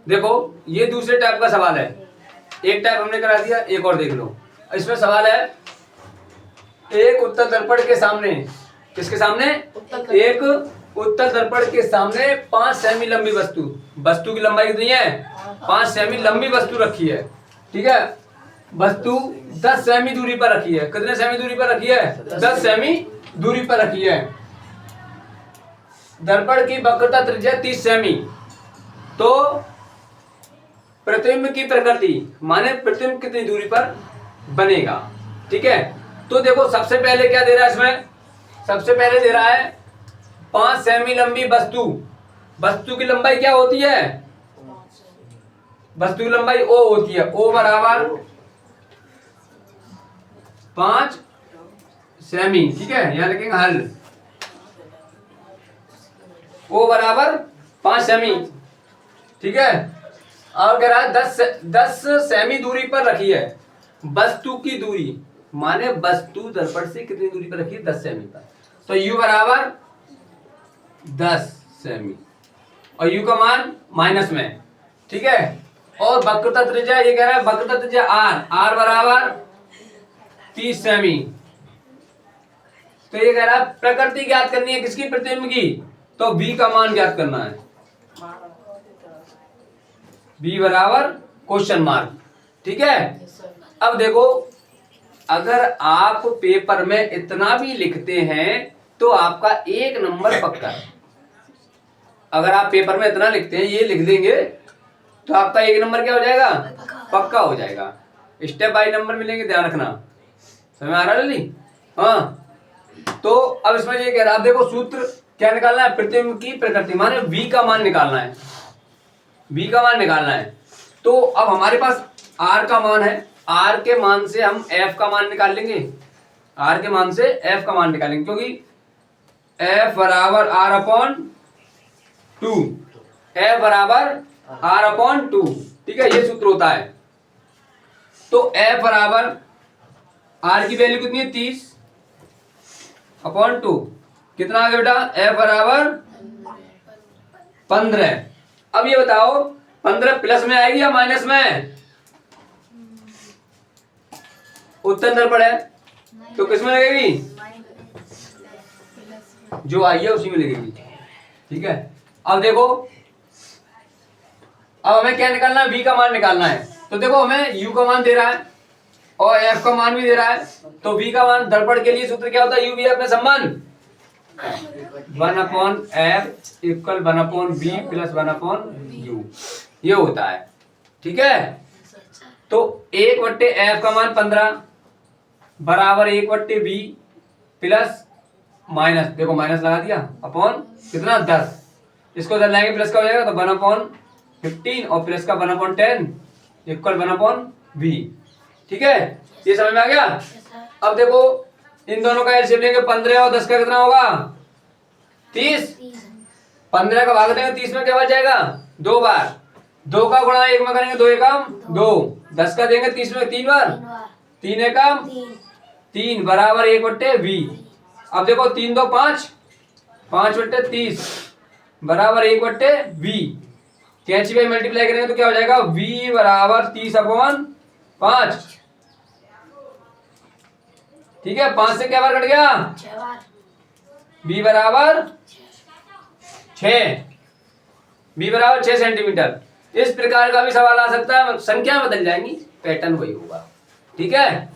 देखो ये दूसरे टाइप का सवाल है, एक टाइप हमने करा दिया, एक और देख लो। इसमें सवाल है एक उत्तल दर्पण के सामने, किसके सामने? एक उत्तल दर्पण के सामने 5 सेमी लंबी वस्तु, वस्तु की लंबाई कितनी है? 5 सेमी लंबी वस्तु रखी है, ठीक है। वस्तु 10 सेमी दूरी पर रखी है। कितने सेमी दूरी पर रखी है? 10 सेमी दूरी पर रखी है। दर्पण की वक्रता त्रिज्या 30 सेमी। तो प्रतिबिंब की प्रकृति माने प्रतिबिंब कितनी दूरी पर बनेगा, ठीक है। तो देखो सबसे पहले क्या दे रहा है इसमें? सबसे पहले दे रहा है 5 सेमी लंबी वस्तु। वस्तु की लंबाई क्या होती है? वस्तु की लंबाई ओ होती है। ओ बराबर 5 सेमी, ठीक है। यहां लिखेंगे हल। ओ बराबर 5 सेमी, ठीक है। और कह रहा है 10 सेमी दूरी पर रखी है। वस्तु की दूरी माने वस्तु दर्पण से कितनी दूरी पर रखी है? 10 सेमी पर। तो u बराबर 10 सेमी और u का मान माइनस में, ठीक है। और वक्रता त्रिज्या ये कह रहा है वक्रता त्रिज्या r बराबर 30 सेमी। तो ये कह रहा है प्रकृति ज्ञात करनी है किसकी? प्रतिबिंब की। तो v का मान ज्ञात करना है। v बराबर क्वेश्चन मार्क, ठीक है। अब देखो अगर आप पेपर में इतना भी लिखते हैं तो आपका 1 नंबर पक्का है। अगर आप पेपर में इतना लिखते हैं, ये लिख देंगे तो आपका 1 नंबर क्या हो जाएगा? पक्का हो जाएगा। स्टेप बाय नंबर मिलेंगे, ध्यान रखना। समझ में आ रहा है जल्दी? हाँ। तो अब इसमें ये कह रहा है, आप देखो सूत्र क्या निकालना है? प्रतिबिंब की प्रकृति माने v का मान निकालना है। v का मान निकालना है। तो अब हमारे पास r का मान है, r के मान से हम f का मान निकाल लेंगे। r के मान से f का मान निकालेंगे क्योंकि f बराबर r अपॉन 2, f बराबर r अपॉन 2, ठीक है। ये सूत्र होता है। तो f बराबर r की वैल्यू कितनी है? 30 अपॉन 2। कितना आ गया बेटा? f बराबर 15। अब ये बताओ 15 प्लस में आएगी या माइनस में? उत्तल दर्पण है तो किसमें लगेगी? जो आई है उसी में लगेगी, ठीक है। अब देखो अब हमें क्या निकालना है? v का मान निकालना है। तो देखो हमें u का मान दे रहा है और f का मान भी दे रहा है। तो v का मान दर्पण के लिए सूत्र क्या होता है? u v अपने संबंध 1 upon f equal 1 upon v plus 1 upon u, ये होता है, ठीक है। तो 1/f का मान 15 बराबर 1/v प्लस माइनस, देखो माइनस लगा दिया, अपॉन कितना? 10। इसको इधर लाएंगे प्लस का हो जाएगा तो 1 अपॉन 15 और प्लस का 1 अपॉन 10 इक्वल 1 अपॉन v, ठीक है। ये समझ में आ गया? अब देखो इन दोनों का एलसीएम लेंगे, 15 और 10 का कितना होगा? 30। 15 का भाग देंगे 30 में, क्या बच जाएगा? 2 बार। 2 का गुणा 1 में करेंगे 2 एकम 2। 10 का देंगे 30 में 3 बार, 3 एकम 3 बराबर 1/v। अब देखो 3 2 5, 5/30 बराबर 1/v। कैंची बाई मल्टीप्लाई करेंगे तो क्या हो जाएगा? v बराबर 30 अपॉन 5, ठीक है। 5 से क्या बार कट गया? 6 बार। v बराबर 6, v बराबर 6 सेंटीमीटर। इस प्रकार का भी सवाल आ सकता है, संख्या बदल जाएंगी, पैटर्न वही होगा, ठीक है।